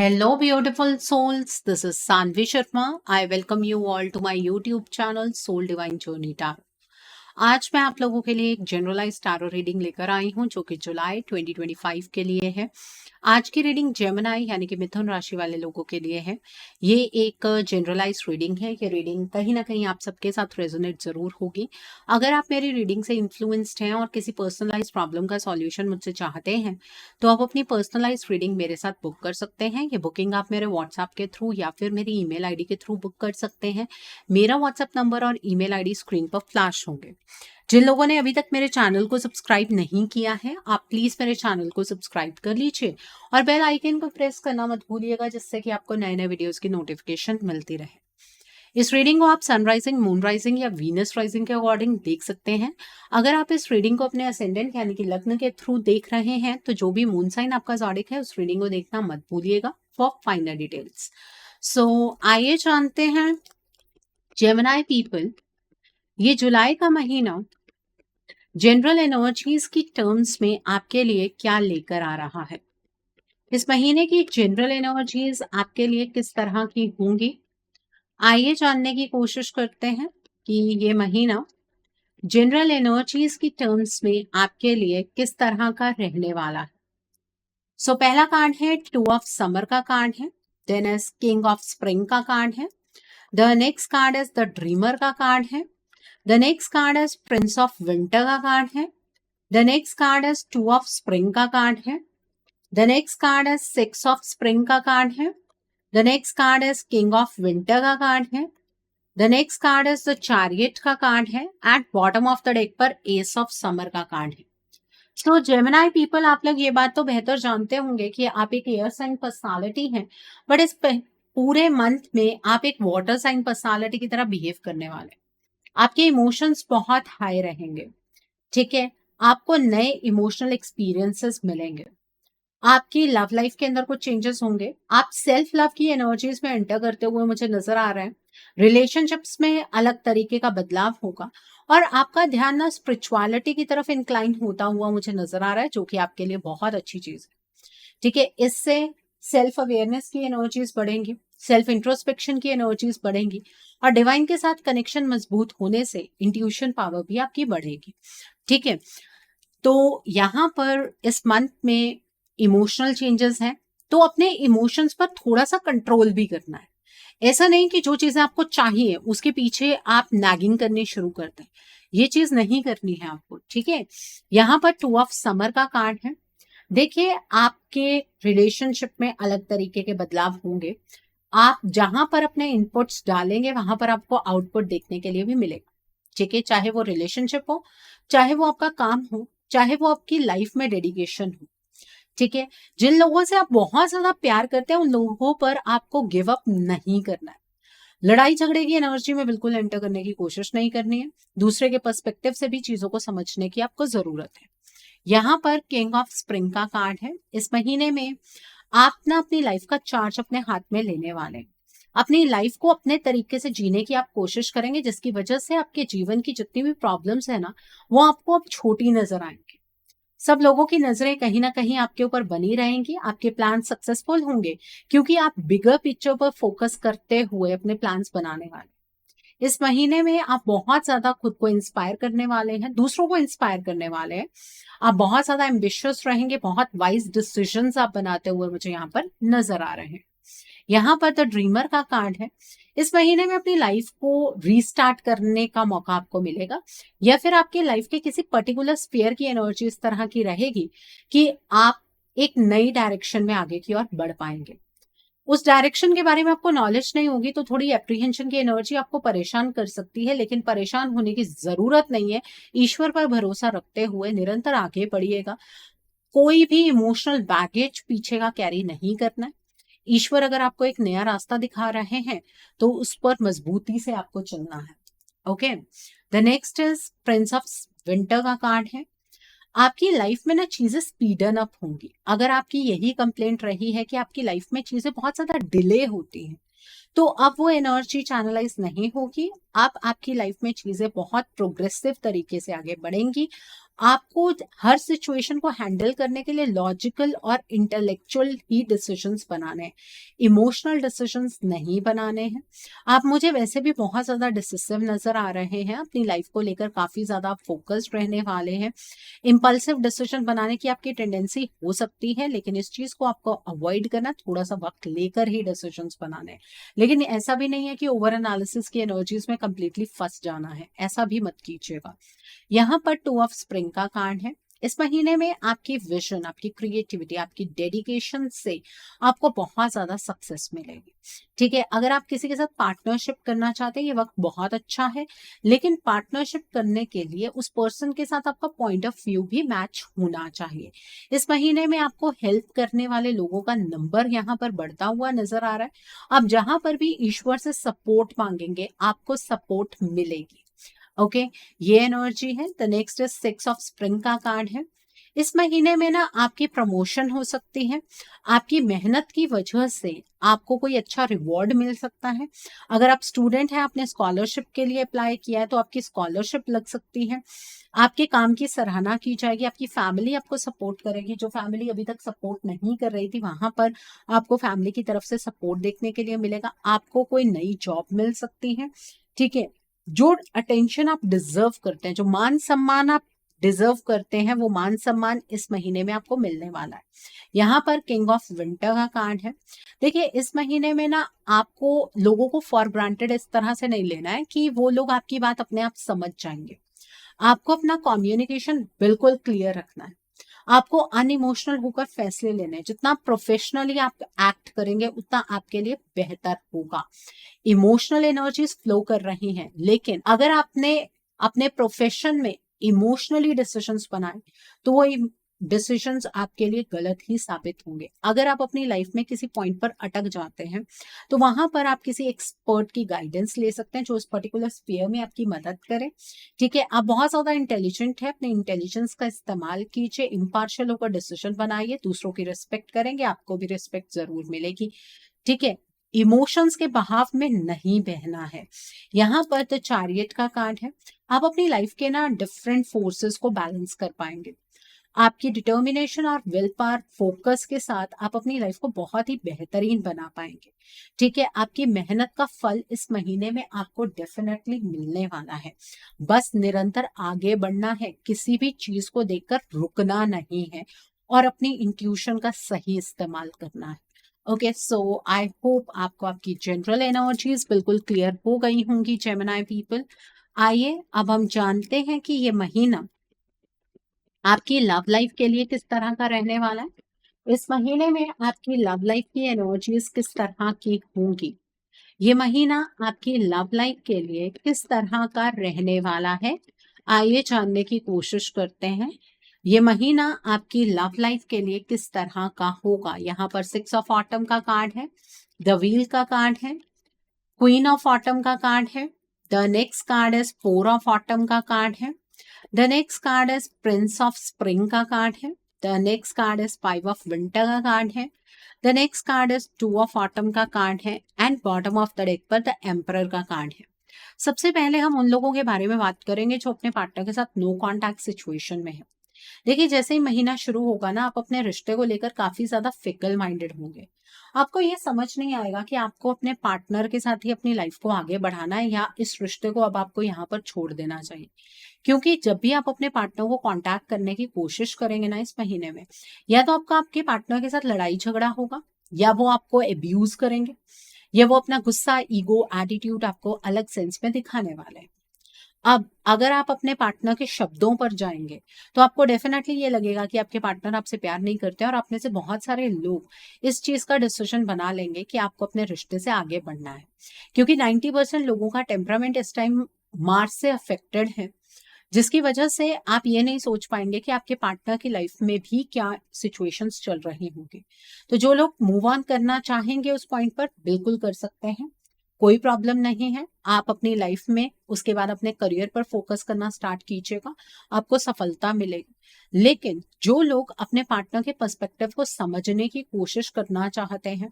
Hello, beautiful souls. This is Sanvi Sharma. I welcome you all to my YouTube channel Soul Divine Journey Tarot. आज मैं आप लोगों के लिए एक जनरलाइज टैरो रीडिंग लेकर आई हूं जो कि जुलाई 2025 के लिए है। आज की रीडिंग जेमिनी यानी कि मिथुन राशि वाले लोगों के लिए है। ये एक जनरलाइज रीडिंग है। ये रीडिंग कहीं ना कहीं आप सबके साथ रेजोनेट जरूर होगी। अगर आप मेरी रीडिंग से इन्फ्लुएंस्ड हैं और किसी पर्सनलाइज प्रॉब्लम का सॉल्यूशन मुझसे चाहते हैं तो आप अपनी पर्सनलाइज रीडिंग मेरे साथ बुक कर सकते हैं। ये बुकिंग आप मेरे व्हाट्सएप के थ्रू या फिर मेरी ईमेल आईडी के थ्रू बुक कर सकते हैं। मेरा व्हाट्सएप नंबर और ईमेल आईडी स्क्रीन पर फ्लैश होंगे। जिन लोगों ने अभी तक मेरे चैनल को सब्सक्राइब नहीं किया है आप प्लीज मेरे चैनल को सब्सक्राइब कर लीजिए और बेल आइकन को प्रेस करना मत भूलिएगा जिससे कि आपको नए नए वीडियोस की नोटिफिकेशन मिलती रहे। इस रीडिंग को आप सनराइजिंग, मून राइजिंग या वीनस राइजिंग के अकॉर्डिंग देख सकते हैं। अगर आप इस रीडिंग को अपने असेंडेंट यानी कि लग्न के थ्रू देख रहे हैं तो जो भी मून साइन आपका ज़ोडिक है उस रीडिंग को देखना मत भूलिएगा फॉर फाइनल डिटेल्स। सो आइए जानते हैं जेमिनी पीपल ये जुलाई का महीना जनरल एनर्जीज की टर्म्स में आपके लिए क्या लेकर आ रहा है। इस महीने की जनरल एनर्जीज आपके लिए किस तरह की होंगी, आइए जानने की कोशिश करते हैं कि ये महीना जनरल एनर्जीज की टर्म्स में आपके लिए किस तरह का रहने वाला है। सो पहला कार्ड है 2 ऑफ समर का कार्ड है, then is king of spring का कार्ड है, the next card is the dreamer का कार्ड है, the next card is prince of winter का कार्ड है, the next card is 2 of spring का कार्ड है, the next card is 6 of spring का card है, the next card is king of winter का card है, the next card is the chariot का card है, at bottom of the deck पर S of summer का card है। सो Gemini people आप लोग ये बात तो बेहतर जानते होंगे कि आप एक एयर साइन पर्सनालिटी हैं, बट इस पूरे मंथ में आप एक वाटर साइन पर्सनालिटी की तरह बिहेव करने वाले। आपके इमोशंस बहुत हाई रहेंगे, ठीक है। आपको नए इमोशनल एक्सपीरियंसेस मिलेंगे। आपकी लव लाइफ के अंदर कुछ चेंजेस होंगे। आप सेल्फ लव की एनर्जीज में एंटर करते हुए मुझे नजर आ रहा है। रिलेशनशिप्स में अलग तरीके का बदलाव होगा और आपका ध्यान ना स्पिरिचुअलिटी की तरफ इंक्लाइन होता हुआ मुझे नजर आ रहा है, जो कि आपके लिए बहुत अच्छी चीज है, ठीक है। इससे सेल्फ अवेयरनेस की एनर्जीज बढ़ेंगी, सेल्फ इंट्रोस्पेक्शन की एनर्जीज बढ़ेंगी और डिवाइन के साथ कनेक्शन मजबूत होने से इंट्यूशन पावर भी आपकी बढ़ेगी, ठीक है। तो यहाँ पर इस मंथ में इमोशनल चेंजेस हैं, तो अपने इमोशंस पर थोड़ा सा कंट्रोल भी करना है। ऐसा नहीं कि जो चीजें आपको चाहिए उसके पीछे आप नैगिंग करनी शुरू कर दें, ये चीज नहीं करनी है आपको, ठीक है। यहाँ पर 2 ऑफ समर का कार्ड है। देखिए आपके रिलेशनशिप में अलग तरीके के बदलाव होंगे। आप जहां पर अपने इनपुट्स डालेंगे वहां पर आपको आउटपुट देखने के लिए भी मिलेगा, ठीक है। चाहे वो रिलेशनशिप हो, चाहे वो आपका काम हो, चाहे वो आपकी लाइफ में डेडिकेशन हो, ठीक है। जिन लोगों से आप बहुत ज्यादा प्यार करते हैं उन लोगों पर आपको गिव अप नहीं करना है। लड़ाई झगड़े की एनर्जी में बिल्कुल एंटर करने की कोशिश नहीं करनी है। दूसरे के पर्सपेक्टिव से भी चीजों को समझने की आपको जरूरत है। यहाँ पर किंग ऑफ स्प्रिंग का कार्ड है। इस महीने में आप ना अपनी लाइफ का चार्ज अपने हाथ में लेने वाले हैं। अपनी लाइफ को अपने तरीके से जीने की आप कोशिश करेंगे, जिसकी वजह से आपके जीवन की जितनी भी प्रॉब्लम्स है ना वो आपको अब छोटी नजर आएंगी। सब लोगों की नजरें कहीं ना कहीं आपके ऊपर बनी रहेंगी। आपके प्लान सक्सेसफुल होंगे क्योंकि आप बिगर पिक्चर पर फोकस करते हुए अपने प्लान्स बनाने वाले। इस महीने में आप बहुत ज्यादा खुद को इंस्पायर करने वाले हैं, दूसरों को इंस्पायर करने वाले हैं। आप बहुत ज्यादा एम्बिशियस रहेंगे, बहुत वाइज डिसीजंस आप बनाते हुए मुझे यहाँ पर नजर आ रहे हैं। यहाँ पर द ड्रीमर का कार्ड है। इस महीने में अपनी लाइफ को रीस्टार्ट करने का मौका आपको मिलेगा, या फिर आपकी लाइफ के किसी पर्टिकुलर स्फीयर की एनर्जी इस तरह की रहेगी कि आप एक नई डायरेक्शन में आगे की ओर बढ़ पाएंगे। उस डायरेक्शन के बारे में आपको नॉलेज नहीं होगी तो थोड़ी एप्रीहेंशन की एनर्जी आपको परेशान कर सकती है, लेकिन परेशान होने की जरूरत नहीं है। ईश्वर पर भरोसा रखते हुए निरंतर आगे बढ़िएगा। कोई भी इमोशनल बैगेज पीछे का कैरी नहीं करना है। ईश्वर अगर आपको एक नया रास्ता दिखा रहे हैं तो उस पर मजबूती से आपको चलना है, okay. The next is prince of winter का कार्ड है। आपकी लाइफ में ना चीजें स्पीडन अप होंगी। अगर आपकी यही कंप्लेंट रही है कि आपकी लाइफ में चीजें बहुत ज्यादा डिले होती हैं तो अब वो एनर्जी चैनलाइज नहीं होगी। अब आपकी लाइफ में चीजें बहुत प्रोग्रेसिव तरीके से आगे बढ़ेंगी आपको हर सिचुएशन को हैंडल करने के लिए लॉजिकल और इंटेलेक्चुअल ही डिसीजंस बनाने हैं, इमोशनल डिसीजंस नहीं बनाने हैं। आप मुझे वैसे भी बहुत ज्यादा डिसिसिव नजर आ रहे हैं, अपनी लाइफ को लेकर काफी ज्यादा फोकस्ड रहने वाले हैं। इम्पल्सिव डिसीजन बनाने की आपकी टेंडेंसी हो सकती है, लेकिन इस चीज को आपको अवॉइड करना, थोड़ा सा वक्त लेकर ही डिसीजंस बनाने हैं। लेकिन ऐसा भी नहीं है कि ओवर एनालिसिस की एनर्जीज में कंप्लीटली फंस जाना है, ऐसा भी मत कीजिएगा। यहाँ पर 2 ऑफ स्प्रिंग का कार्ड है। इस महीने में आपकी विजन, आपकी क्रिएटिविटी, आपकी डेडिकेशन से आपको बहुत ज्यादा सक्सेस मिलेगी। ठीक है, अगर आप किसी के साथ पार्टनरशिप करना चाहते हैं, ये वक्त बहुत अच्छा है, लेकिन पार्टनरशिप करने के लिए उस पर्सन के साथ आपका पॉइंट ऑफ व्यू भी मैच होना चाहिए। इस महीने में आपको हेल्प करने वाले लोगों का नंबर यहाँ पर बढ़ता हुआ नजर आ रहा है। आप जहां पर भी ईश्वर से सपोर्ट मांगेंगे, आपको सपोर्ट मिलेगी। ओके, ये एनर्जी है। The next is 6 of spring का कार्ड है। इस महीने में ना आपकी प्रमोशन हो सकती है, आपकी मेहनत की वजह से आपको कोई अच्छा रिवॉर्ड मिल सकता है। अगर आप स्टूडेंट हैं, आपने स्कॉलरशिप के लिए अप्लाई किया है, तो आपकी स्कॉलरशिप लग सकती है। आपके काम की सराहना की जाएगी, आपकी फैमिली आपको सपोर्ट करेगी। जो फैमिली अभी तक सपोर्ट नहीं कर रही थी, वहां पर आपको फैमिली की तरफ से सपोर्ट देखने के लिए मिलेगा। आपको कोई नई जॉब मिल सकती है। ठीक है, जो अटेंशन आप डिजर्व करते हैं, जो मान सम्मान आप डिजर्व करते हैं, वो मान सम्मान इस महीने में आपको मिलने वाला है। यहाँ पर किंग ऑफ विंटर का कार्ड है। देखिए, इस महीने में ना आपको लोगों को फॉर ग्रांटेड इस तरह से नहीं लेना है कि वो लोग आपकी बात अपने आप समझ जाएंगे। आपको अपना कम्युनिकेशन बिल्कुल क्लियर रखना है। आपको अनइमोशनल होकर फैसले लेने हैं। जितना प्रोफेशनली आप एक्ट करेंगे, उतना आपके लिए बेहतर होगा। इमोशनल एनर्जीज फ्लो कर रही हैं, लेकिन अगर आपने अपने प्रोफेशन में इमोशनली डिसीजंस बनाए, तो वो डिसीजंस आपके लिए गलत ही साबित होंगे। अगर आप अपनी लाइफ में किसी पॉइंट पर अटक जाते हैं, तो वहां पर आप किसी एक्सपर्ट की गाइडेंस ले सकते हैं, जो उस पर्टिकुलर स्फीयर में आपकी मदद करे। ठीक है, आप बहुत ज्यादा इंटेलिजेंट है, अपने इंटेलिजेंस का इस्तेमाल कीजिए, इम्पार्शियल होकर डिसीजन बनाइए, दूसरों की रिस्पेक्ट करेंगे, आपको भी रिस्पेक्ट जरूर मिलेगी। ठीक है, इमोशंस के बहाव में नहीं बहना है। यहाँ पर तो चैरियट का कार्ड है। आप अपनी लाइफ के ना डिफरेंट फोर्सेस को बैलेंस कर पाएंगे। आपकी डिटर्मिनेशन और विल पावर फोकस के साथ आप अपनी लाइफ को बहुत ही बेहतरीन बना पाएंगे। ठीक है, आपकी मेहनत का फल इस महीने में आपको डेफिनेटली मिलने वाला है। बस निरंतर आगे बढ़ना है, किसी भी चीज को देखकर रुकना नहीं है, और अपनी इंट्यूशन का सही इस्तेमाल करना है। ओके, सो आई होप आपको आपकी जनरल एनर्जीज बिल्कुल क्लियर हो गई होंगी जेमिनी पीपल। आइए अब हम जानते हैं कि ये महीना आपकी लव लाइफ के लिए किस तरह का रहने वाला है। इस महीने में आपकी लव लाइफ की एनर्जीज किस तरह की होंगी, ये महीना आपकी लव लाइफ के लिए किस तरह का रहने वाला है, आइए जानने की कोशिश करते हैं। ये महीना आपकी लव लाइफ के लिए किस तरह का होगा। यहाँ पर 6 ऑफ ऑटम का कार्ड है, द व्हील का कार्ड है, क्वीन ऑफ ऑटम का कार्ड है, the next card is 4 of autumn का कार्ड है, the next card is prince of spring का कार्ड है, the next card is 5 of winter का कार्ड है, the next card is 2 of autumn का card है, and bottom of the deck पर the emperor का कार्ड है। सबसे पहले हम उन लोगों के बारे में बात करेंगे जो अपने पार्टनर के साथ नो कॉन्टैक्ट सिचुएशन में है। देखिए, जैसे ही महीना शुरू होगा ना, आप अपने रिश्ते को लेकर काफी ज्यादा फिकल माइंडेड होंगे। आपको ये समझ नहीं आएगा कि आपको अपने पार्टनर के साथ ही अपनी लाइफ को आगे बढ़ाना है, या इस रिश्ते को अब आपको यहाँ पर छोड़ देना चाहिए। क्योंकि जब भी आप अपने पार्टनर को कांटेक्ट करने की कोशिश करेंगे ना इस महीने में, या तो आपका आपके पार्टनर के साथ लड़ाई झगड़ा होगा, या वो आपको एब्यूज करेंगे, या वो अपना गुस्सा, ईगो, एटीट्यूड आपको अलग सेंस में दिखाने वाले हैं। अब अगर आप अपने पार्टनर के शब्दों पर जाएंगे, तो आपको डेफिनेटली ये लगेगा कि आपके पार्टनर आपसे प्यार नहीं करते, और आप में से बहुत सारे लोग इस चीज का डिसीजन बना लेंगे कि आपको अपने रिश्ते से आगे बढ़ना है। क्योंकि 90% लोगों का टेम्परामेंट इस टाइम मार्स से अफेक्टेड है, जिसकी वजह से आप ये नहीं सोच पाएंगे कि आपके पार्टनर की लाइफ में भी क्या सिचुएशंस चल रही होंगी। तो जो लोग मूव ऑन करना चाहेंगे उस पॉइंट पर बिल्कुल कर सकते हैं, कोई प्रॉब्लम नहीं है। आप अपनी लाइफ में उसके बाद अपने करियर पर फोकस करना स्टार्ट कीजिएगा, आपको सफलता मिलेगी। लेकिन जो लोग अपने पार्टनर के पर्सपेक्टिव को समझने की कोशिश करना चाहते हैं,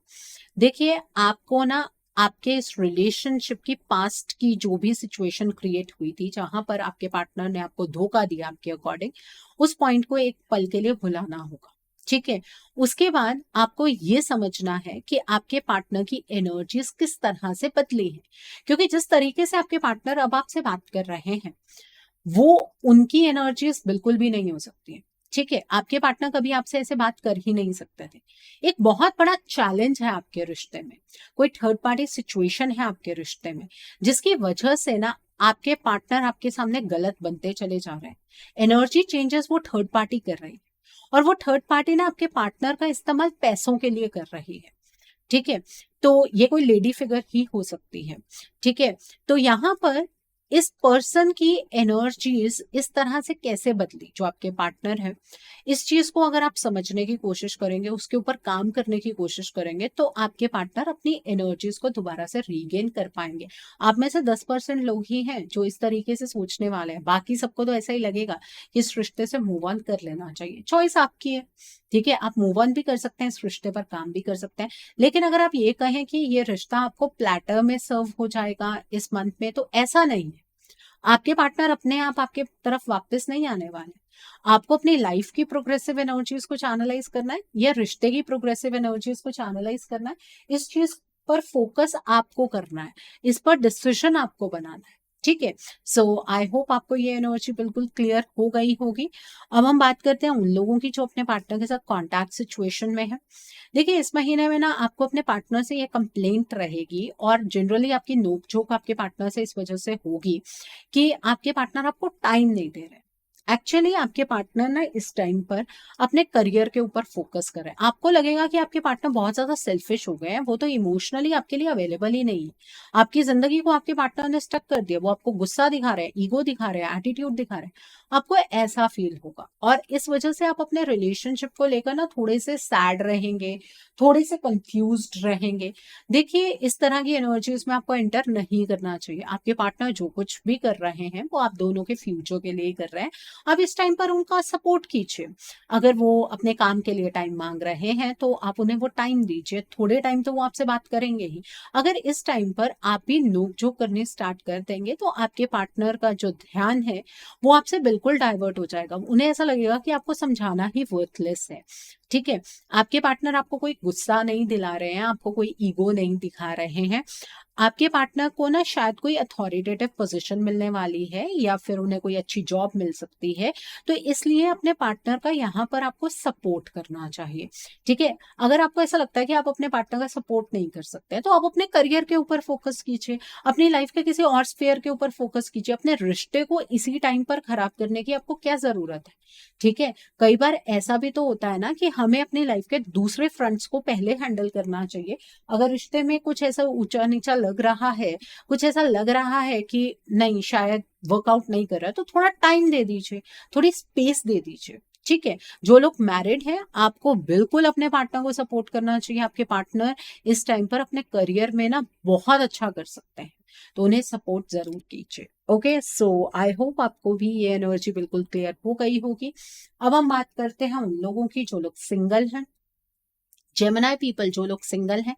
देखिए, आपको ना आपके इस रिलेशनशिप की पास्ट की जो भी सिचुएशन क्रिएट हुई थी, जहां पर आपके पार्टनर ने आपको धोखा दिया आपके अकॉर्डिंग, उस पॉइंट को एक पल के लिए भुलाना होगा। ठीक है। उसके बाद आपको ये समझना है कि आपके पार्टनर की एनर्जीज किस तरह से बदली है, क्योंकि जिस तरीके से आपके पार्टनर अब आपसे बात कर रहे हैं वो उनकी एनर्जीज बिल्कुल भी नहीं हो सकती है। ठीक है। आपके पार्टनर कभी आपसे ऐसे बात कर ही नहीं सकते थे। एक बहुत बड़ा चैलेंज है आपके रिश्ते में, कोई थर्ड पार्टी सिचुएशन है आपके रिश्ते में, जिसकी वजह से ना आपके पार्टनर आपके सामने गलत बनते चले जा रहे हैं। एनर्जी चेंजेस वो थर्ड पार्टी कर रही है, और वो थर्ड पार्टी ना आपके पार्टनर का इस्तेमाल पैसों के लिए कर रही है। ठीक है। तो ये कोई लेडी फिगर ही हो सकती है। ठीक है। तो यहाँ पर इस पर्सन की एनर्जीज इस तरह से कैसे बदली, जो आपके पार्टनर है, इस चीज को अगर आप समझने की कोशिश करेंगे, उसके ऊपर काम करने की कोशिश करेंगे, तो आपके पार्टनर अपनी एनर्जीज को दोबारा से रीगेन कर पाएंगे। आप में से 10% लोग ही हैं जो इस तरीके से सोचने वाले हैं, बाकी सबको तो ऐसा ही लगेगा कि इस रिश्ते से मूव ऑन कर लेना चाहिए। चॉइस आपकी है। ठीक है। आप मूव ऑन भी कर सकते हैं, इस रिश्ते पर काम भी कर सकते हैं। लेकिन अगर आप ये कहें कि ये रिश्ता आपको प्लेटर में सर्व हो जाएगा इस मंथ में, तो ऐसा नहीं है। आपके पार्टनर अपने आप आपके तरफ वापस नहीं आने वाले। आपको अपनी लाइफ की प्रोग्रेसिव एनर्जीज को चैनलाइज करना है, या रिश्ते की प्रोग्रेसिव एनर्जीज को चैनलाइज करना है। इस चीज पर फोकस आपको करना है, इस पर डिसीजन आपको बनाना है। ठीक है। सो आई होप आपको ये एनर्जी बिल्कुल क्लियर हो गई होगी। अब हम बात करते हैं उन लोगों की जो अपने पार्टनर के साथ कॉन्टैक्ट सिचुएशन में है। देखिए, इस महीने में ना आपको अपने पार्टनर से ये कंप्लेंट रहेगी, और जनरली आपकी नोक-झोंक आपके पार्टनर से इस वजह से होगी कि आपके पार्टनर आपको टाइम नहीं दे रहे। एक्चुअली आपके पार्टनर ना इस टाइम पर अपने करियर के ऊपर फोकस कर रहे हैं। आपको लगेगा कि आपके पार्टनर बहुत ज्यादा सेल्फिश हो गए हैं, वो तो इमोशनली आपके लिए अवेलेबल ही नहीं है। आपकी जिंदगी को आपके पार्टनर ने स्टक कर दिया, वो आपको गुस्सा दिखा रहे हैं, ईगो दिखा रहे हैं, एटीट्यूड दिखा रहे हैं। आपको ऐसा फील होगा, और इस वजह से आप अपने रिलेशनशिप को लेकर ना थोड़े से सैड रहेंगे, थोड़े से कंफ्यूज्ड रहेंगे। देखिए, इस तरह की एनर्जीज में आपको एंटर नहीं करना चाहिए। आपके पार्टनर जो कुछ भी कर रहे हैं वो आप दोनों के फ्यूचर के लिए ही कर रहे हैं। अब इस टाइम पर उनका सपोर्ट कीजिए। अगर वो अपने काम के लिए टाइम मांग रहे हैं तो आप उन्हें वो टाइम दीजिए। थोड़े टाइम तो वो आपसे बात करेंगे ही। अगर इस टाइम पर आप भी नोक-झोंक करनी स्टार्ट कर देंगे तो आपके पार्टनर का जो ध्यान है वो आपसे बिल्कुल डाइवर्ट हो जाएगा। उन्हें ऐसा लगेगा कि आपको समझाना ही वर्थलेस है। ठीक है। आपके पार्टनर आपको कोई गुस्सा नहीं दिला रहे हैं, आपको कोई ईगो नहीं दिखा रहे हैं। आपके पार्टनर को ना शायद कोई अथॉरिटेटिव पोजीशन मिलने वाली है, या फिर उन्हें कोई अच्छी जॉब मिल सकती है। तो इसलिए अपने पार्टनर का यहाँ पर आपको सपोर्ट करना चाहिए। ठीक है। अगर आपको ऐसा लगता है कि आप अपने पार्टनर का सपोर्ट नहीं कर सकते, तो आप अपने करियर के ऊपर फोकस कीजिए, अपनी लाइफ के किसी और स्फेयर के ऊपर फोकस कीजिए। अपने रिश्ते को इसी टाइम पर खराब करने की आपको क्या जरूरत है। ठीक है। कई बार ऐसा भी तो होता है ना कि हमें अपनी लाइफ के दूसरे फ्रंट्स को पहले हैंडल करना चाहिए। अगर रिश्ते में कुछ ऐसा ऊंचा नीचा लग रहा है, कुछ ऐसा लग रहा है कि नहीं शायद वर्कआउट नहीं कर रहा है, तो थोड़ा टाइम दे दीजिए, थोड़ी स्पेस दे दीजिए। ठीक है। जो लोग मैरिड हैं, आपको बिल्कुल अपने पार्टनर को सपोर्ट करना चाहिए। आपके पार्टनर इस टाइम पर अपने करियर में ना बहुत अच्छा कर सकते हैं, तो उन्हें सपोर्ट जरूर कीजिए। ओके। सो आई होप आपको भी ये एनर्जी बिल्कुल क्लियर हो गई होगी। अब हम बात करते हैं उन लोगों की जो लोग सिंगल हैं। जेमिनी पीपल, जो लोग सिंगल हैं,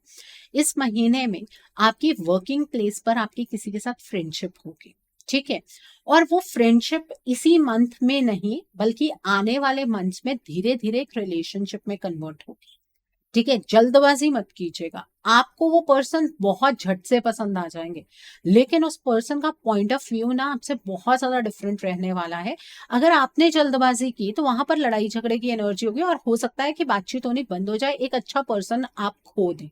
इस महीने में आपकी वर्किंग प्लेस पर आपकी किसी के साथ फ्रेंडशिप होगी। ठीक है। और वो फ्रेंडशिप इसी मंथ में नहीं बल्कि आने वाले मंथ में धीरे धीरे एक रिलेशनशिप में कन्वर्ट होगी। ठीक है। जल्दबाजी मत कीजिएगा। आपको वो पर्सन बहुत झट से पसंद आ जाएंगे, लेकिन उस पर्सन का पॉइंट ऑफ व्यू ना आपसे बहुत ज्यादा डिफरेंट रहने वाला है। अगर आपने जल्दबाजी की तो वहां पर लड़ाई झगड़े की एनर्जी होगी, और हो सकता है कि बातचीत होनी बंद हो जाए, एक अच्छा पर्सन आप खो दें।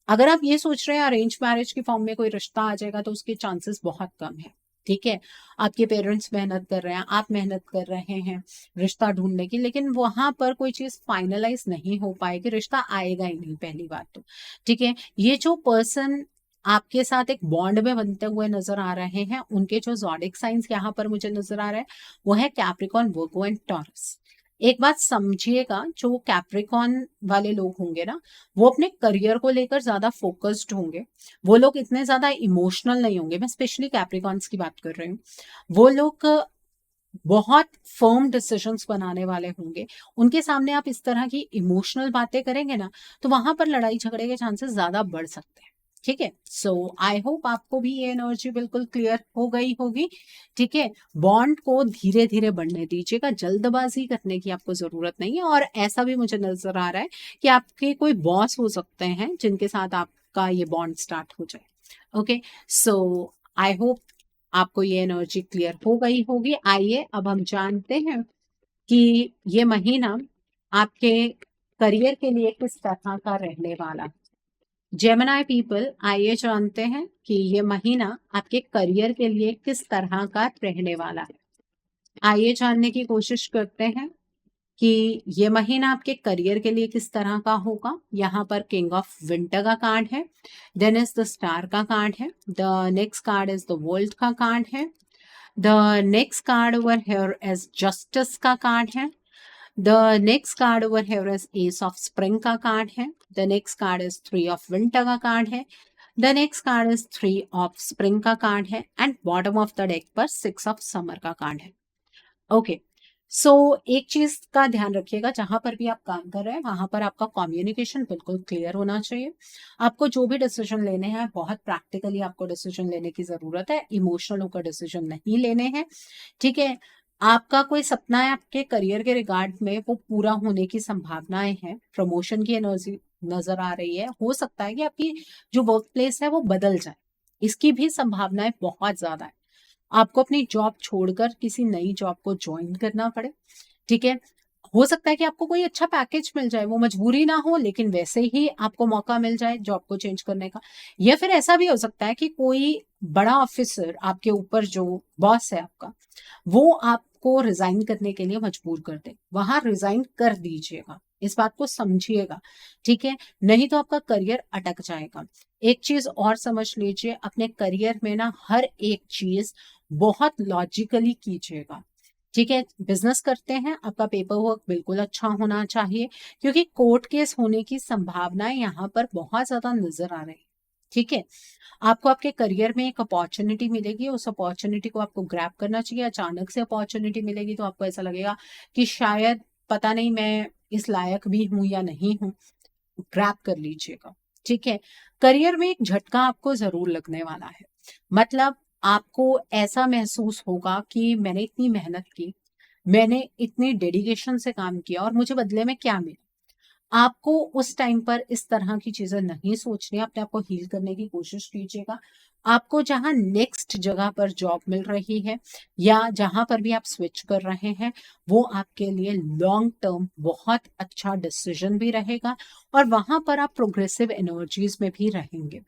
अगर आप ये सोच रहे हैं अरेंज मैरिज की फॉर्म में कोई रिश्ता आ जाएगा, तो उसके चांसेस बहुत कम है। ठीक है। आपके पेरेंट्स मेहनत कर रहे हैं, आप मेहनत कर रहे हैं रिश्ता ढूंढने की, लेकिन वहां पर कोई चीज फाइनलाइज नहीं हो पाएगी, रिश्ता आएगा ही नहीं पहली बात तो। ठीक है। ये जो पर्सन आपके साथ एक बॉन्ड में बनते हुए नजर आ रहे हैं, उनके जो ज़ोडिक साइंस यहाँ पर मुझे नजर आ रहा है वो है कैप्रिकॉर्न, वर्गो एंड टॉरस। एक बात समझिएगा, जो कैप्रिकॉर्न वाले लोग होंगे ना, वो अपने करियर को लेकर ज्यादा फोकस्ड होंगे। वो लोग इतने ज्यादा इमोशनल नहीं होंगे। मैं स्पेशली कैप्रिकॉर्न्स की बात कर रही हूँ। वो लोग बहुत फर्म डिसीजंस बनाने वाले होंगे। उनके सामने आप इस तरह की इमोशनल बातें करेंगे ना, तो वहां पर लड़ाई झगड़े के चांसेस ज्यादा बढ़ सकते हैं। ठीक है। सो आई होप आपको भी ये एनर्जी बिल्कुल क्लियर हो गई होगी। ठीक है, बॉन्ड को धीरे धीरे बढ़ने दीजिएगा, जल्दबाजी करने की आपको जरूरत नहीं है। और ऐसा भी मुझे नजर आ रहा है कि आपके कोई बॉस हो सकते हैं जिनके साथ आपका ये बॉन्ड स्टार्ट हो जाए। ओके, सो आई होप आपको ये एनर्जी क्लियर हो गई होगी। आइए अब हम जानते हैं कि ये महीना आपके करियर के लिए किस तरह का रहने वाला है। जेमिनी पीपल, आइए जानते हैं कि ये महीना आपके करियर के लिए किस तरह का रहने वाला है। आइए जानने की कोशिश करते हैं कि ये महीना आपके करियर के लिए किस तरह का होगा। यहाँ पर किंग ऑफ विंटर का कार्ड है, देन इज द स्टार का कार्ड है, the next card is the world का कार्ड है, the next card over here is justice का कार्ड है, the next card over here is S of spring का card है, the next card is three of winter का card है, the next card is three of spring का card है, and bottom of the deck पर six of summer का card है। Okay, सो एक चीज का ध्यान रखिएगा, जहां पर भी आप काम कर रहे हैं वहां पर आपका कम्युनिकेशन बिल्कुल क्लियर होना चाहिए। आपको जो भी डिसीजन लेने हैं बहुत प्रैक्टिकली आपको डिसीजन लेने की जरूरत है, इमोशनल होकर डिसीजन नहीं लेने हैं। ठीक है, आपका कोई सपना है आपके करियर के रिगार्ड में, वो पूरा होने की संभावनाएं हैं। प्रमोशन की एनर्जी नजर आ रही है, हो सकता है कि आपकी जो वर्क प्लेस है वो बदल जाए, इसकी भी संभावनाएं बहुत ज्यादा है। आपको अपनी जॉब छोड़कर किसी नई जॉब को ज्वाइन करना पड़े। ठीक है, हो सकता है कि आपको कोई अच्छा पैकेज मिल जाए, वो मजबूरी ना हो लेकिन वैसे ही आपको मौका मिल जाए जॉब को चेंज करने का। या फिर ऐसा भी हो सकता है कि कोई बड़ा ऑफिसर आपके ऊपर, जो बॉस है आपका, वो आपको रिजाइन करने के लिए मजबूर कर दे। वहां रिजाइन कर दीजिएगा, इस बात को समझिएगा। ठीक है, नहीं तो आपका करियर अटक जाएगा। एक चीज और समझ लीजिए, अपने करियर में ना हर एक चीज बहुत लॉजिकली कीजिएगा। ठीक है, बिजनेस करते हैं, आपका पेपर वर्क बिल्कुल अच्छा होना चाहिए, क्योंकि कोर्ट केस होने की संभावनाएं यहाँ पर बहुत ज्यादा नजर आ रही है। ठीक है, आपको आपके करियर में एक अपॉर्चुनिटी मिलेगी, उस अपॉर्चुनिटी को आपको ग्रैब करना चाहिए। अचानक से अपॉर्चुनिटी मिलेगी तो आपको ऐसा लगेगा कि शायद पता नहीं मैं इस लायक भी हूं या नहीं हूं, ग्रैब कर लीजिएगा। ठीक है, करियर में एक झटका आपको जरूर लगने वाला है। मतलब आपको ऐसा महसूस होगा कि मैंने इतनी मेहनत की, मैंने इतनी डेडिकेशन से काम किया और मुझे बदले में क्या मिला। आपको उस टाइम पर इस तरह की चीजें नहीं सोचनी, अपने आप को हील करने की कोशिश कीजिएगा। आपको जहां नेक्स्ट जगह पर जॉब मिल रही है या जहां पर भी आप स्विच कर रहे हैं, वो आपके लिए लॉन्ग टर्म बहुत अच्छा डिसीजन भी रहेगा और वहां पर आप प्रोग्रेसिव एनर्जीज में भी रहेंगे।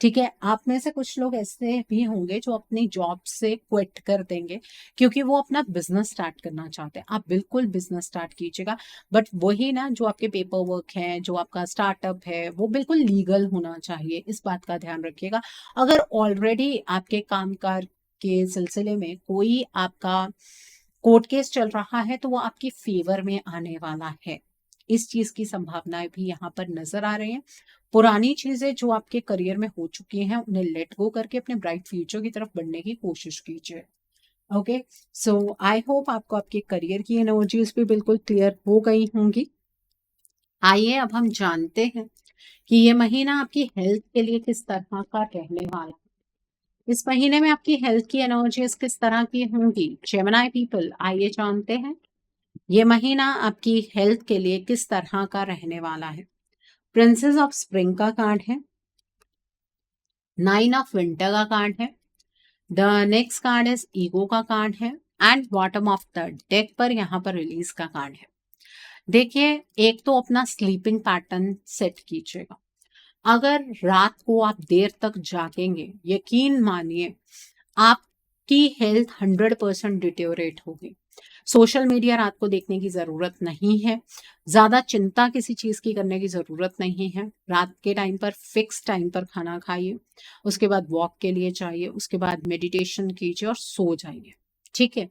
ठीक है, आप में से कुछ लोग ऐसे भी होंगे जो अपनी जॉब से क्विट कर देंगे क्योंकि वो अपना बिजनेस स्टार्ट करना चाहते हैं। आप बिल्कुल बिजनेस स्टार्ट कीजिएगा, बट वही ना, जो आपके पेपर वर्क है, जो आपका स्टार्टअप है, वो बिल्कुल लीगल होना चाहिए, इस बात का ध्यान रखिएगा। अगर ऑलरेडी आपके कामकाज के सिलसिले में कोई आपका कोर्ट केस चल रहा है तो वो आपकी फेवर में आने वाला है, इस चीज की संभावनाएं भी यहाँ पर नजर आ रही हैं। पुरानी चीजें जो आपके करियर में हो चुकी हैं उन्हें लेट गो करके अपने ब्राइट फ्यूचर की तरफ बढ़ने की कोशिश कीजिए। ओके, सो आई होप आपको आपके करियर की एनर्जीज भी बिल्कुल क्लियर हो गई होंगी। आइए अब हम जानते हैं कि ये महीना आपकी हेल्थ के लिए किस तरह का रहने वाला है। इस महीने में आपकी हेल्थ की एनर्जीज किस तरह की होंगी। जेमिनी पीपल, आइए जानते हैं ये महीना आपकी हेल्थ के लिए किस तरह का रहने वाला है। प्रिंसेस ऑफ स्प्रिंग का कार्ड है, नाइन ऑफ विंटर का कार्ड है, the next card is ego का कार्ड है, and bottom of the deck पर यहाँ पर रिलीज का कार्ड है। देखिए, एक तो अपना स्लीपिंग पैटर्न सेट कीजिएगा। अगर रात को आप देर तक जागेंगे, यकीन मानिए आपकी हेल्थ 100% डिटेरियोरेट होगी। सोशल मीडिया रात को देखने की जरूरत नहीं है, ज्यादा चिंता किसी चीज की करने की जरूरत नहीं है। रात के टाइम पर फिक्स टाइम पर खाना खाइए, उसके बाद वॉक के लिए जाइए, उसके बाद मेडिटेशन कीजिए और सो जाइए। ठीक है,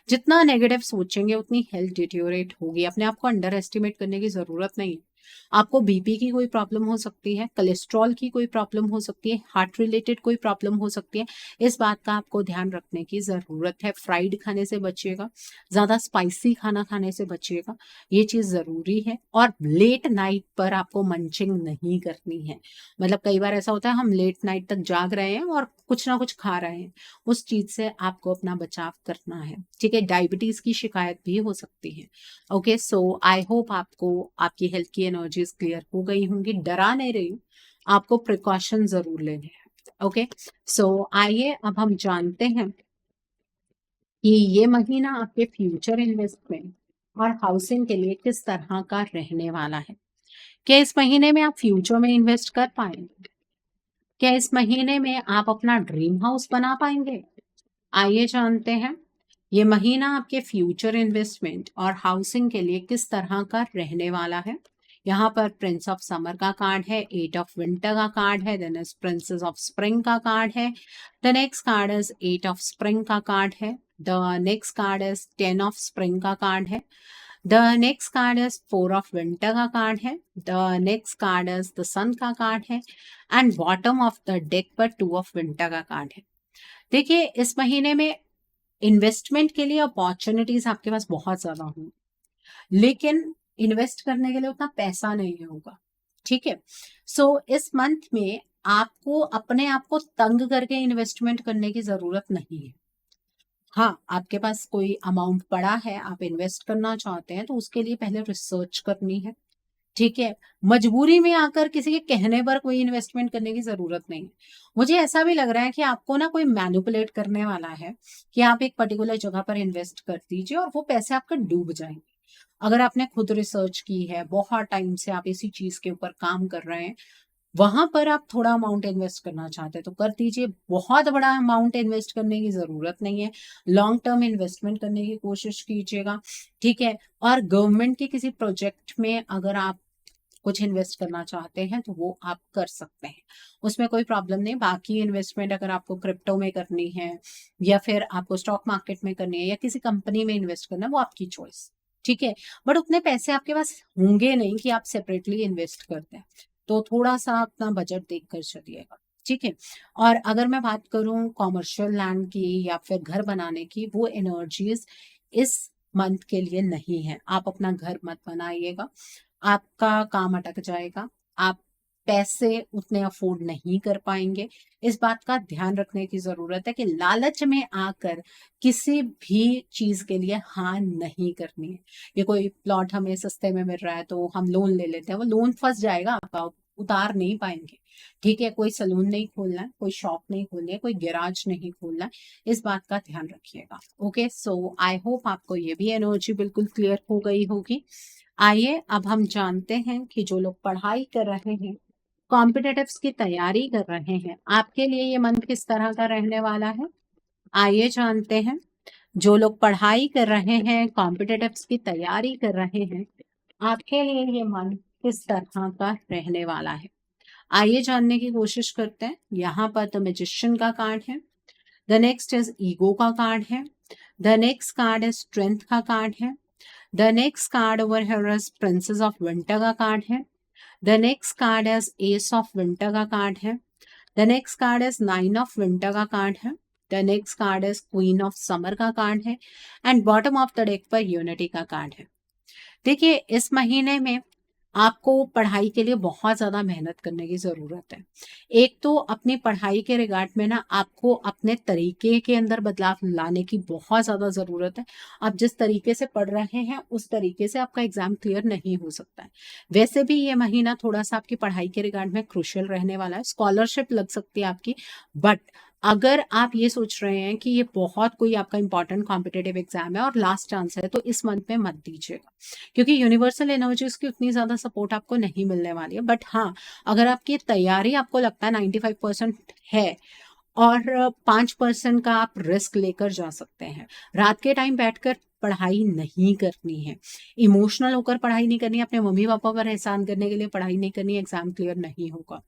जितना नेगेटिव सोचेंगे उतनी हेल्थ डिटेरियोरेट होगी। अपने आप को अंडर एस्टिमेट करने की जरूरत नहीं है। आपको बीपी की कोई प्रॉब्लम हो सकती है, कोलेस्ट्रॉल की कोई प्रॉब्लम हो सकती है, हार्ट रिलेटेड कोई प्रॉब्लम हो सकती है। इस बात का आपको ध्यान रखने की ज़रूरत है। फ्राइड खाने से बचिएगा, ज़्यादा स्पाइसी खाना खाने से बचिएगा, ये चीज़ ज़रूरी है। और लेट नाइट पर आपको मंचिंग नहीं करनी है। मतलब कई बार ऐसा होता है हम लेट नाइट तक जाग रहे हैं और कुछ ना कुछ खा रहे हैं, उस चीज़ से आपको अपना बचाव करना है। ठीक है, डायबिटीज़ की शिकायत भी हो सकती है। ओके, सो आई होप आपको आपकी हेल्थ की एनर्जीज क्लियर हो गई होंगी। डरा नहीं रही हूँ, आपको प्रिकॉशन जरूर लेने हैं। ओके, सो आइए अब हम जानते हैं कि ये महीना आपके फ्यूचर इन्वेस्टमेंट और हाउसिंग के लिए किस तरह का रहने वाला है। क्या इस महीने में आप फ्यूचर में इन्वेस्ट कर पाएंगे? क्या इस महीने में आप अपना ड्रीम हाउस बना पाएंगे? आइए जानते हैं ये महीना आपके फ्यूचर इन्वेस्टमेंट और हाउसिंग के लिए किस तरह का रहने वाला है। यहाँ पर प्रिंस ऑफ समर का कार्ड है, एट ऑफ विंटर का कार्ड है, then is princess of spring का कार्ड है, the next card is eight of spring का कार्ड है, the next card is ten of spring का कार्ड है, the next card is four of winter का card है, the next card is the sun का card है, and bottom of the deck पर two of winter का card है। देखिए इस महीने में इन्वेस्टमेंट के लिए अपॉर्चुनिटीज आपके पास बहुत ज्यादा होंगी, लेकिन इन्वेस्ट करने के लिए उतना पैसा नहीं होगा। ठीक है, सो इस मंथ में आपको अपने आप को तंग करके इन्वेस्टमेंट करने की जरूरत नहीं है। हाँ, आपके पास कोई अमाउंट पड़ा है, आप इन्वेस्ट करना चाहते हैं, तो उसके लिए पहले रिसर्च करनी है। ठीक है, मजबूरी में आकर किसी के कहने पर कोई इन्वेस्टमेंट करने की जरूरत नहीं है। मुझे ऐसा भी लग रहा है कि आपको ना कोई मैनिपुलेट करने वाला है कि आप एक पर्टिकुलर जगह पर इन्वेस्ट कर दीजिए और वो पैसे आपका डूब जाएंगे। अगर आपने खुद रिसर्च की है, बहुत टाइम से आप इसी चीज के ऊपर काम कर रहे हैं, वहां पर आप थोड़ा अमाउंट इन्वेस्ट करना चाहते हैं तो कर दीजिए। बहुत बड़ा अमाउंट इन्वेस्ट करने की जरूरत नहीं है, लॉन्ग टर्म इन्वेस्टमेंट करने की कोशिश कीजिएगा। ठीक है, और गवर्नमेंट के किसी प्रोजेक्ट में अगर आप कुछ इन्वेस्ट करना चाहते हैं तो वो आप कर सकते हैं, उसमें कोई प्रॉब्लम नहीं। बाकी इन्वेस्टमेंट अगर आपको क्रिप्टो में करनी है या फिर आपको स्टॉक मार्केट में करनी है या किसी कंपनी में इन्वेस्ट करना है, वो आपकी चॉइस। ठीक है, बट उतने पैसे आपके पास होंगे नहीं कि आप सेपरेटली इन्वेस्ट करते हैं, तो थोड़ा सा अपना बजट देख कर चलिएगा। ठीक है, और अगर मैं बात करूं कॉमर्शियल लैंड की या फिर घर बनाने की, वो एनर्जीज इस मंथ के लिए नहीं है। आप अपना घर मत बनाइएगा, आपका काम अटक जाएगा, आप पैसे उतने अफोर्ड नहीं कर पाएंगे। इस बात का ध्यान रखने की जरूरत है कि लालच में आकर किसी भी चीज के लिए हाँ नहीं करनी है। ये कोई प्लॉट हमें सस्ते में मिल रहा है तो हम लोन ले लेते हैं, वो लोन फंस जाएगा आपका, उतार नहीं पाएंगे। ठीक है, कोई सलून नहीं खोलना है, कोई शॉप नहीं खोलनी है, कोई गैराज नहीं खोलना है, इस बात का ध्यान रखिएगा। ओके, सो आई होप आपको ये भी एनर्जी बिल्कुल क्लियर हो गई होगी। आइए अब हम जानते हैं कि जो लोग पढ़ाई कर रहे हैं, कॉम्पिटिटिव्स की तैयारी कर रहे हैं, आपके लिए ये मंथ किस तरह का रहने वाला है। आइए जानते हैं, जो लोग पढ़ाई कर रहे हैं, कॉम्पिटिटिव्स की तैयारी कर रहे हैं, आपके लिए ये मंथ किस तरह का रहने वाला है। आइए जानने की कोशिश करते हैं। यहाँ पर तो मैजिशियन का कार्ड है, द नेक्स्ट इज ईगो का कार्ड है, the next card is strength का कार्ड है, the next card over here is princess of winter का कार्ड है, the next card is S of winter का कार्ड है, the next card is nine of winter का card है, the next card is queen of summer का card है, and bottom of the deck पर unity का card है। देखिए इस महीने में आपको पढ़ाई के लिए बहुत ज़्यादा मेहनत करने की ज़रूरत है। एक तो अपनी पढ़ाई के रिगार्ड में ना आपको अपने तरीके के अंदर बदलाव लाने की बहुत ज़्यादा ज़रूरत है। आप जिस तरीके से पढ़ रहे हैं उस तरीके से आपका एग्ज़ाम क्लियर नहीं हो सकता है। वैसे भी ये महीना थोड़ा-सा आपकी पढ़ाई के रिगार्ड में क्रूशियल रहने वाला है, स्कॉलरशिप लग सकती है आपकी। बट अगर आप ये सोच रहे हैं कि ये बहुत कोई आपका इंपॉर्टेंट कॉम्पिटिटिव एग्ज़ाम है और लास्ट चांस है, तो इस मंथ में मत दीजिएगा, क्योंकि यूनिवर्सल एनर्जीज की उतनी ज़्यादा सपोर्ट आपको नहीं मिलने वाली है। बट हाँ, अगर आपकी तैयारी आपको लगता है 95% है और 5% का आप रिस्क लेकर जा सकते हैं। रात के टाइम बैठकर पढ़ाई नहीं करनी है, इमोशनल होकर पढ़ाई नहीं करनी है, अपने मम्मी पापा पर एहसान करने के लिए पढ़ाई नहीं करनी है, एग्जाम क्लियर नहीं होगा।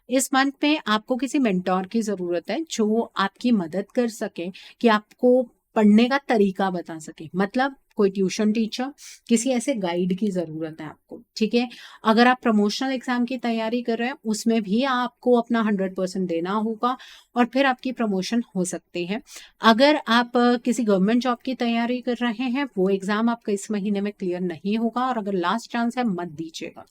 इस मंथ में आपको किसी मेंटोर की ज़रूरत है जो आपकी मदद कर सके, कि आपको पढ़ने का तरीका बता सके। मतलब कोई ट्यूशन टीचर, किसी ऐसे गाइड की जरूरत है आपको, ठीक है। अगर आप प्रमोशनल एग्जाम की तैयारी कर रहे हैं उसमें भी आपको अपना 100% देना होगा और फिर आपकी प्रमोशन हो सकती है। अगर आप किसी गवर्नमेंट जॉब की तैयारी कर रहे हैं, वो एग्जाम आपका इस महीने में क्लियर नहीं होगा और अगर लास्ट चांस है मत दीजिएगा,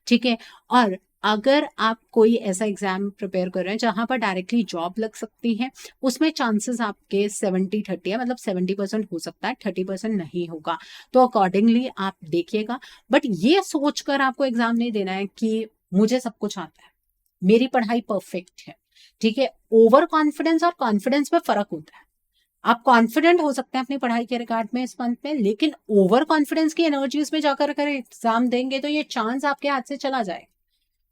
ठीक है। और अगर आप कोई ऐसा एग्जाम प्रिपेयर कर रहे हैं जहां पर डायरेक्टली जॉब लग सकती है, उसमें चांसेस आपके 70-30 है, मतलब 70% हो सकता है, 30% नहीं होगा। तो अकॉर्डिंगली आप देखिएगा। बट ये सोचकर आपको एग्जाम नहीं देना है कि मुझे सब कुछ आता है, मेरी पढ़ाई परफेक्ट है, ठीक है। ओवर कॉन्फिडेंस और कॉन्फिडेंस में फर्क होता है। आप कॉन्फिडेंट हो सकते हैं अपनी पढ़ाई के रिगार्ड में इस मंथ में, लेकिन ओवर कॉन्फिडेंस की एनर्जीज में जाकर अगर एग्जाम देंगे तो ये चांस आपके हाथ से चला जाए।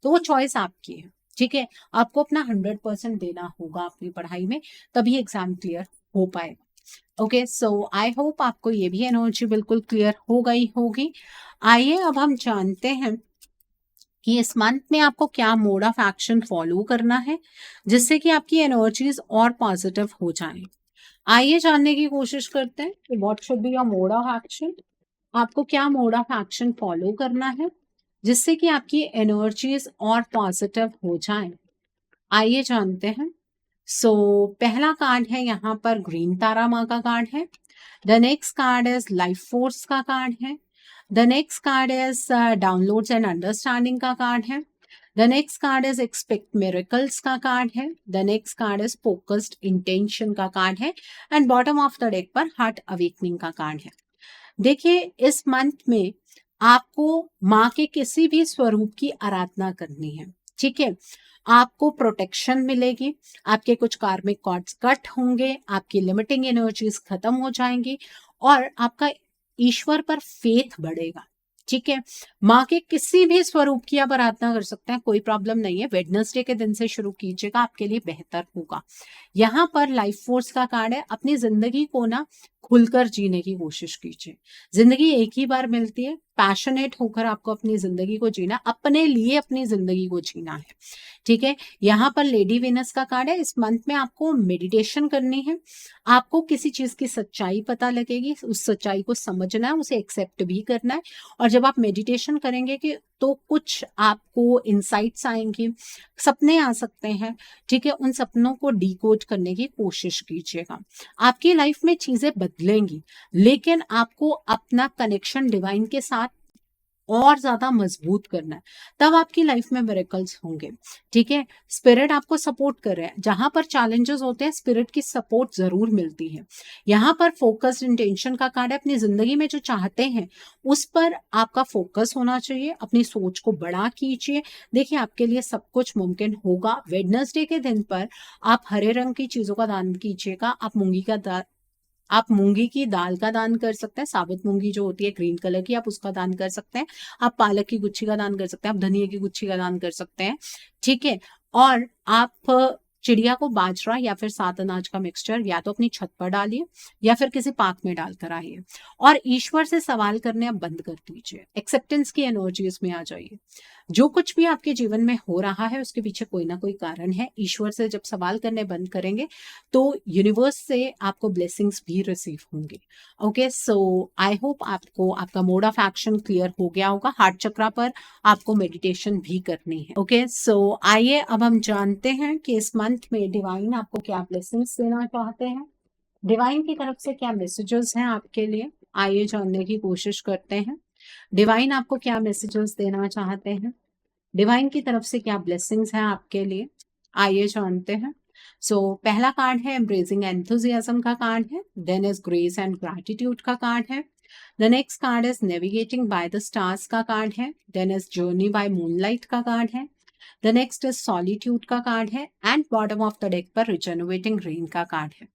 तो वो चॉइस आपकी है, ठीक है। आपको अपना 100% देना होगा अपनी पढ़ाई में, तभी एग्जाम क्लियर हो पाएगा। ओके, सो आई होप आपको ये भी एनर्जी बिल्कुल क्लियर हो गई होगी। आइए अब हम जानते हैं कि इस मंथ में आपको क्या मोड ऑफ एक्शन फॉलो करना है जिससे कि आपकी एनर्जीज और पॉजिटिव हो जाएं। आइए जानने की कोशिश करते हैं कि what should be your mode of action. आपको क्या मोड ऑफ एक्शन फॉलो करना है जिससे कि आपकी एनर्जीज और पॉजिटिव हो जाएं। आइए जानते हैं। सो पहला कार्ड है यहाँ पर ग्रीन तारा माँ का कार्ड है। The next card is life force का कार्ड है। The next card is downloads and understanding का कार्ड है। The next card is expect miracles का कार्ड है। The next card is focused intention का कार्ड है and bottom of the deck पर heart awakening का कार्ड है। देखिए, इस मंथ में आपको माँ के किसी भी स्वरूप की आराधना करनी है, ठीक है। आपको प्रोटेक्शन मिलेगी, आपके कुछ कार्मिक कॉर्ड्स कट होंगे, आपकी लिमिटिंग एनर्जीज खत्म हो जाएंगी और आपका ईश्वर पर फेथ बढ़ेगा, ठीक है। माँ के किसी भी स्वरूप की आप आराधना कर सकते हैं, कोई प्रॉब्लम नहीं है। वेडनेसडे के दिन से शुरू कीजिएगा, आपके लिए बेहतर होगा। यहाँ पर लाइफ फोर्स का कार्ड है। अपनी जिंदगी को ना खुलकर जीने की कोशिश कीजिए। जिंदगी एक ही बार मिलती है, पैशनेट होकर आपको अपनी जिंदगी को जीना, अपने लिए अपनी जिंदगी को जीना है, ठीक है। यहाँ पर लेडी विनस का कार्ड है। इस मंथ में आपको मेडिटेशन करनी है, आपको किसी चीज की सच्चाई पता लगेगी, उस सच्चाई को समझना है, उसे एक्सेप्ट भी करना है। और जब आप मेडिटेशन करेंगे कि तो कुछ आपको इंसाइट्स आएंगी, सपने आ सकते हैं, ठीक है। उन सपनों को डिकोड करने की कोशिश कीजिएगा। आपकी लाइफ में चीजें बदलेंगी, लेकिन आपको अपना कनेक्शन डिवाइन के साथ और ज्यादा मजबूत करना है, तब आपकी लाइफ में मिरेकल्स होंगे, ठीक है। स्पिरिट आपको सपोर्ट कर रहे हैं। जहां पर चैलेंजेस होते हैं स्पिरिट की सपोर्ट जरूर मिलती है। यहाँ पर फोकस्ड इंटेंशन का कार्ड है। अपनी जिंदगी में जो चाहते हैं उस पर आपका फोकस होना चाहिए, अपनी सोच को बड़ा कीजिए। देखिए, आपके लिए सब कुछ मुमकिन होगा। वेडनेसडे के दिन पर आप हरे रंग की चीजों का दान कीजिएगा। आप मूंगी की दाल का दान कर सकते हैं, साबुत मूंगी जो होती है ग्रीन कलर की, आप उसका दान कर सकते हैं। आप पालक की गुच्छी का दान कर सकते हैं, आप धनिया की गुच्छी का दान कर सकते हैं, ठीक है। और आप चिड़िया को बाजरा या फिर सात अनाज का मिक्सचर या तो अपनी छत पर डालिए या फिर किसी पार्क में डालकर आइए और ईश्वर से सवाल करने आप बंद कर दीजिए। एक्सेप्टेंस की एनर्जीज में आ जाइए। जो कुछ भी आपके जीवन में हो रहा है उसके पीछे कोई ना कोई कारण है। ईश्वर से जब सवाल करने बंद करेंगे तो यूनिवर्स से आपको ब्लेसिंग्स भी रिसीव होंगे। ओके, सो आई होप आपको आपका मोड ऑफ एक्शन क्लियर हो गया होगा। हार्ट चक्रा पर आपको मेडिटेशन भी करनी है। ओके, सो आइए अब हम जानते हैं कि इस मंथ में डिवाइन आपको क्या ब्लेसिंग्स देना चाहते हैं, डिवाइन की तरफ से क्या मैसेजेस हैं आपके लिए। आइए जानने की कोशिश करते हैं डिवाइन आपको क्या मैसेजेस देना चाहते हैं, डिवाइन की तरफ से क्या ब्लेसिंग्स हैं आपके लिए। आइए जानते हैं। सो पहला कार्ड है एम्ब्रेसिंग एंथुजियाज्म का कार्ड है। Then is grace and gratitude का कार्ड है। The next card is navigating by the stars का कार्ड है। Then is journey by moonlight का कार्ड है। द नेक्स्ट इज सॉलिट्यूड का कार्ड है and bottom of the deck पर regenerating rain का कार्ड है।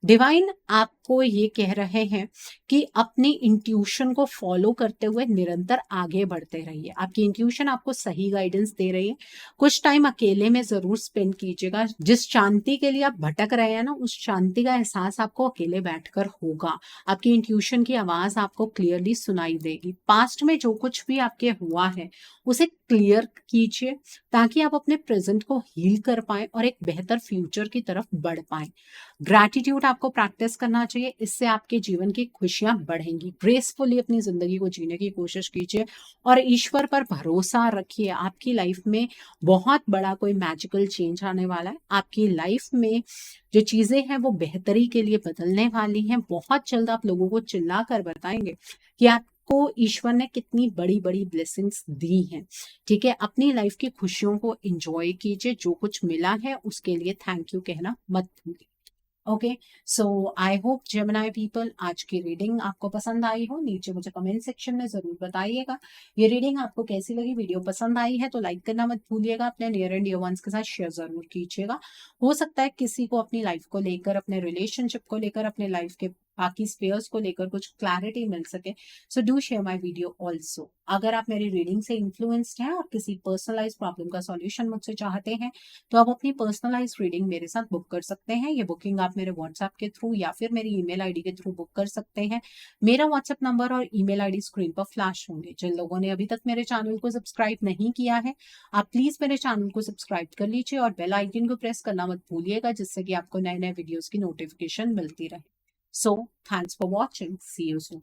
डिवाइन आपको ये कह रहे हैं कि अपनी इंट्यूशन को फॉलो करते हुए निरंतर आगे बढ़ते रहिए। आपकी इंट्यूशन आपको सही गाइडेंस दे रही है। कुछ टाइम अकेले में जरूर स्पेंड कीजिएगा। जिस शांति के लिए आप भटक रहे हैं ना, उस शांति का एहसास आपको अकेले बैठकर होगा। आपकी इंट्यूशन की आवाज आपको क्लियरली सुनाई देगी। पास्ट में जो कुछ भी आपके हुआ है उसे क्लियर कीजिए ताकि आप अपने प्रेजेंट को हील कर पाए और एक बेहतर फ्यूचर की तरफ बढ़ पाए। ग्रैटिट्यूड ग्रेटिट्यूड आपको प्रैक्टिस करना चाहिए, इससे आपके जीवन की खुशियां बढ़ेंगी। ग्रेसफुली अपनी जिंदगी को जीने की कोशिश कीजिए और ईश्वर पर भरोसा रखिए। आपकी लाइफ में बहुत बड़ा कोई मैजिकल चेंज आने वाला है। आपकी लाइफ में जो चीजें हैं वो बेहतरी के लिए बदलने वाली हैं। बहुत जल्द आप लोगों को चिल्ला कर बताएंगे कि आपको ईश्वर ने कितनी बड़ी बड़ी ब्लेसिंग्स दी हैं। ठीक है, अपनी लाइफ की खुशियों को एंजॉय कीजिए। जो कुछ मिला है उसके लिए थैंक यू कहना मत भूलिए। Okay, so I hope Gemini people आज की रीडिंग आपको पसंद आई हो। नीचे मुझे कमेंट सेक्शन में जरूर बताइएगा ये रीडिंग आपको कैसी लगी। वीडियो पसंद आई है तो लाइक करना मत भूलिएगा। अपने नियर एंड डियर वंस के साथ शेयर जरूर कीजिएगा। हो सकता है किसी को अपनी लाइफ को लेकर, अपने रिलेशनशिप को लेकर, अपने लाइफ के बाकी स्पेयर्स को लेकर कुछ क्लैरिटी मिल सके। So do share my video also. अगर आप मेरी रीडिंग से इन्फ्लुएंस्ड हैं और किसी पर्सनलाइज प्रॉब्लम का सॉल्यूशन मुझसे चाहते हैं तो आप अपनी पर्सनलाइज रीडिंग मेरे साथ बुक कर सकते हैं। ये बुकिंग आप मेरे व्हाट्सएप के थ्रू या फिर मेरी ईमेल आईडी के थ्रू बुक कर सकते हैं। मेरा व्हाट्सएप नंबर और ईमेल आईडी स्क्रीन पर फ्लैश होंगे। जिन लोगों ने अभी तक मेरे चैनल को सब्सक्राइब नहीं किया है, आप प्लीज मेरे चैनल को सब्सक्राइब कर लीजिए और बेल आइकन को प्रेस करना मत भूलिएगा, जिससे कि आपको नए नए वीडियोस की नोटिफिकेशन मिलती रहे। So thanks for watching, see you soon.